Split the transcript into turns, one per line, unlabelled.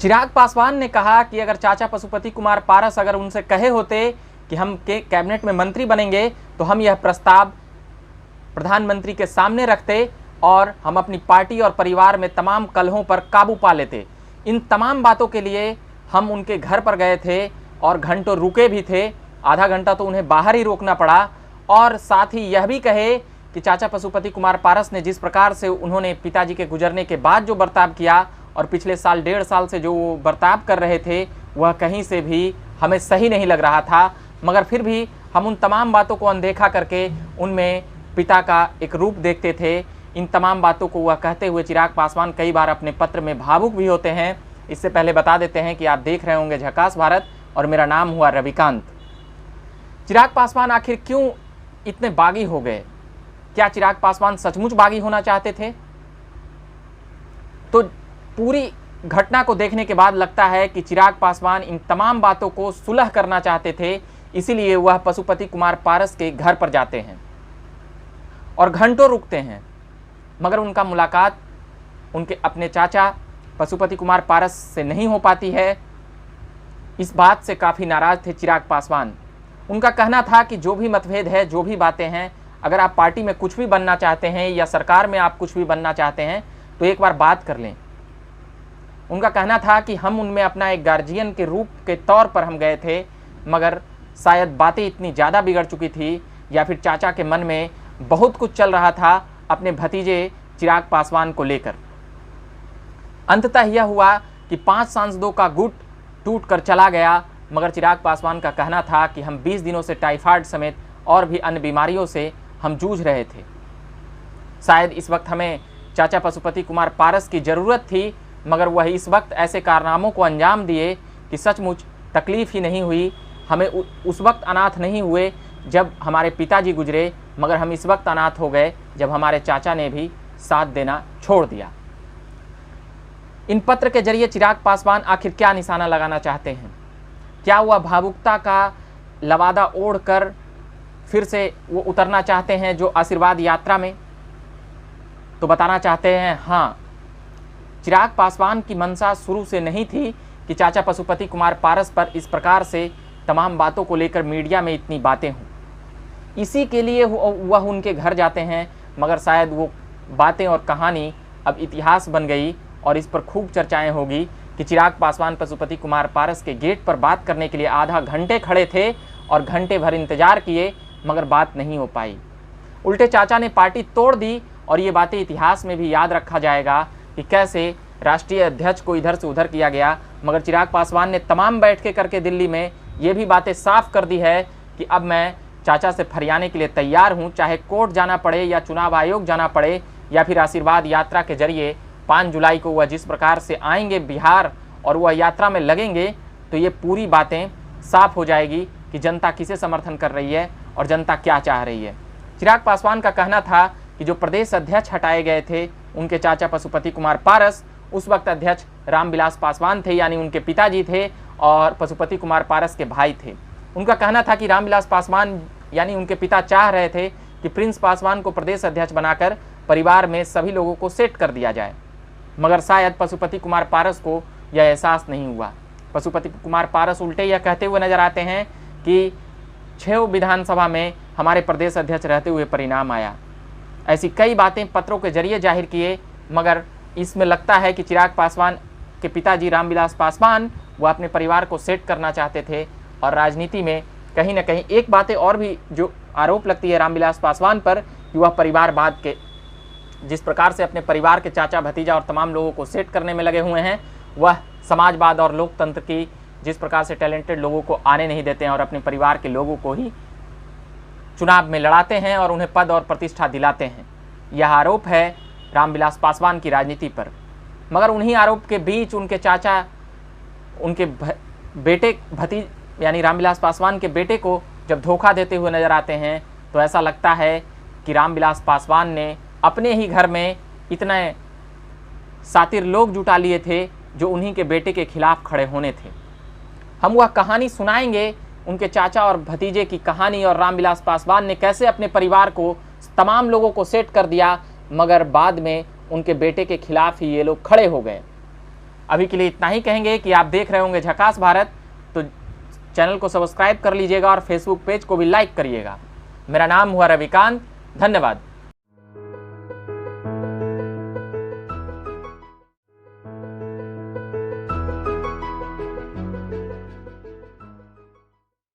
चिराग पासवान ने कहा कि अगर चाचा पशुपति कुमार पारस अगर उनसे कहे होते कि हम के कैबिनेट में मंत्री बनेंगे तो हम यह प्रस्ताव प्रधानमंत्री के सामने रखते और हम अपनी पार्टी और परिवार में तमाम कलहों पर काबू पा लेते। इन तमाम बातों के लिए हम उनके घर पर गए थे और घंटों रुके भी थे, आधा घंटा तो उन्हें बाहर ही रोकना पड़ा। और साथ ही यह भी कहे कि चाचा पशुपति कुमार पारस ने जिस प्रकार से उन्होंने पिताजी के गुजरने के बाद जो बर्ताव किया और पिछले साल 1.5 साल से जो वो बर्ताव कर रहे थे वह कहीं से भी हमें सही नहीं लग रहा था, मगर फिर भी हम उन तमाम बातों को अनदेखा करके उनमें पिता का एक रूप देखते थे। इन तमाम बातों को वह कहते हुए चिराग पासवान कई बार अपने पत्र में भावुक भी होते हैं। इससे पहले बता देते हैं कि आप देख रहे होंगे झकास भारत और मेरा नाम हुआ रविकांत। चिराग पासवान आखिर क्यों इतने बागी हो गए? क्या चिराग पासवान सचमुच बागी होना चाहते थे? तो पूरी घटना को देखने के बाद लगता है कि चिराग पासवान इन तमाम बातों को सुलह करना चाहते थे, इसीलिए वह पशुपति कुमार पारस के घर पर जाते हैं और घंटों रुकते हैं, मगर उनका मुलाकात उनके अपने चाचा पशुपति कुमार पारस से नहीं हो पाती है। इस बात से काफ़ी नाराज थे चिराग पासवान। उनका कहना था कि जो भी मतभेद है, जो भी बातें हैं, अगर आप पार्टी में कुछ भी बनना चाहते हैं या सरकार में आप कुछ भी बनना चाहते हैं तो एक बार बात कर लें। उनका कहना था कि हम उनमें अपना एक गार्जियन के रूप के तौर पर हम गए थे, मगर शायद बातें इतनी ज़्यादा बिगड़ चुकी थी या फिर चाचा के मन में बहुत कुछ चल रहा था अपने भतीजे चिराग पासवान को लेकर। अंततः यह हुआ कि 5 सांसदों का गुट टूट कर चला गया, मगर चिराग पासवान का कहना था कि हम 20 दिनों से टाइफाइड समेत और भी अन्य बीमारियों से हम जूझ रहे थे। शायद इस वक्त हमें चाचा पशुपति कुमार पारस की ज़रूरत थी, मगर वह इस वक्त ऐसे कारनामों को अंजाम दिए कि सचमुच तकलीफ़ ही नहीं हुई। हमें उस वक्त अनाथ नहीं हुए जब हमारे पिताजी गुजरे, मगर हम इस वक्त अनाथ हो गए जब हमारे चाचा ने भी साथ देना छोड़ दिया। इन पत्र के जरिए चिराग पासवान आखिर क्या निशाना लगाना चाहते हैं? क्या वह भावुकता का लवादा ओढ़कर फिर से वो उतरना चाहते हैं जो आशीर्वाद यात्रा में? तो बताना चाहते हैं हाँ, चिराग पासवान की मंशा शुरू से नहीं थी कि चाचा पशुपति कुमार पारस पर इस प्रकार से तमाम बातों को लेकर मीडिया में इतनी बातें हों। इसी के लिए वह उनके घर जाते हैं, मगर शायद वो बातें और कहानी अब इतिहास बन गई और इस पर खूब चर्चाएं होगी कि चिराग पासवान पशुपति कुमार पारस के गेट पर बात करने के लिए आधा घंटे खड़े थे और घंटे भर इंतजार किए, मगर बात नहीं हो पाई। उल्टे चाचा ने पार्टी तोड़ दी और ये बातें इतिहास में भी याद रखा जाएगा कि कैसे राष्ट्रीय अध्यक्ष को इधर से उधर किया गया। मगर चिराग पासवान ने तमाम बैठकें करके दिल्ली में ये भी बातें साफ कर दी है कि अब मैं चाचा से फरियाने के लिए तैयार हूँ, चाहे कोर्ट जाना पड़े या चुनाव आयोग जाना पड़े या फिर आशीर्वाद यात्रा के जरिए 5 जुलाई को वह जिस प्रकार से आएंगे बिहार और वह यात्रा में लगेंगे तो ये पूरी बातें साफ हो जाएगी कि जनता किसे समर्थन कर रही है और जनता क्या चाह रही है। चिराग पासवान का कहना था कि जो प्रदेश अध्यक्ष हटाए गए थे उनके चाचा पशुपति कुमार पारस, उस वक्त अध्यक्ष रामविलास पासवान थे, यानी उनके पिताजी थे और पशुपति कुमार पारस के भाई थे। उनका कहना था कि रामविलास पासवान यानी उनके पिता चाह रहे थे कि प्रिंस पासवान को प्रदेश अध्यक्ष बनाकर परिवार में सभी लोगों को सेट कर दिया जाए, मगर शायद पशुपति कुमार पारस को यह एहसास नहीं हुआ। पशुपति कुमार पारस उल्टे यह कहते हुए नजर आते हैं कि 6 विधानसभा में हमारे प्रदेश अध्यक्ष रहते हुए परिणाम आया। ऐसी कई बातें पत्रों के जरिए जाहिर किए, मगर इसमें लगता है कि चिराग पासवान के पिताजी रामविलास पासवान वह अपने परिवार को सेट करना चाहते थे। और राजनीति में कहीं ना कहीं एक बातें और भी जो आरोप लगती है रामविलास पासवान पर कि वह परिवारवाद के जिस प्रकार से अपने परिवार के चाचा भतीजा और तमाम लोगों को सेट करने में लगे हुए हैं, वह समाजवाद और लोकतंत्र की जिस प्रकार से टैलेंटेड लोगों को आने नहीं देते हैं और अपने परिवार के लोगों को ही चुनाव में लड़ाते हैं और उन्हें पद और प्रतिष्ठा दिलाते हैं। यह आरोप है रामविलास पासवान की राजनीति पर। मगर उन्हीं आरोप के बीच उनके चाचा उनके बेटे भतीज यानी रामविलास पासवान के बेटे को जब धोखा देते हुए नजर आते हैं तो ऐसा लगता है कि रामविलास पासवान ने अपने ही घर में इतने सातिर लोग जुटा लिए थे जो उन्हीं के बेटे के खिलाफ खड़े होने थे। हम वह कहानी सुनाएंगे, उनके चाचा और भतीजे की कहानी और रामविलास पासवान ने कैसे अपने परिवार को तमाम लोगों को सेट कर दिया, मगर बाद में उनके बेटे के खिलाफ ही ये लोग खड़े हो गए। अभी के लिए इतना ही कहेंगे कि आप देख रहे होंगे झकास भारत, तो चैनल को सब्सक्राइब कर लीजिएगा और फेसबुक पेज को भी लाइक करिएगा। मेरा नाम हुआ रविकांत, धन्यवाद।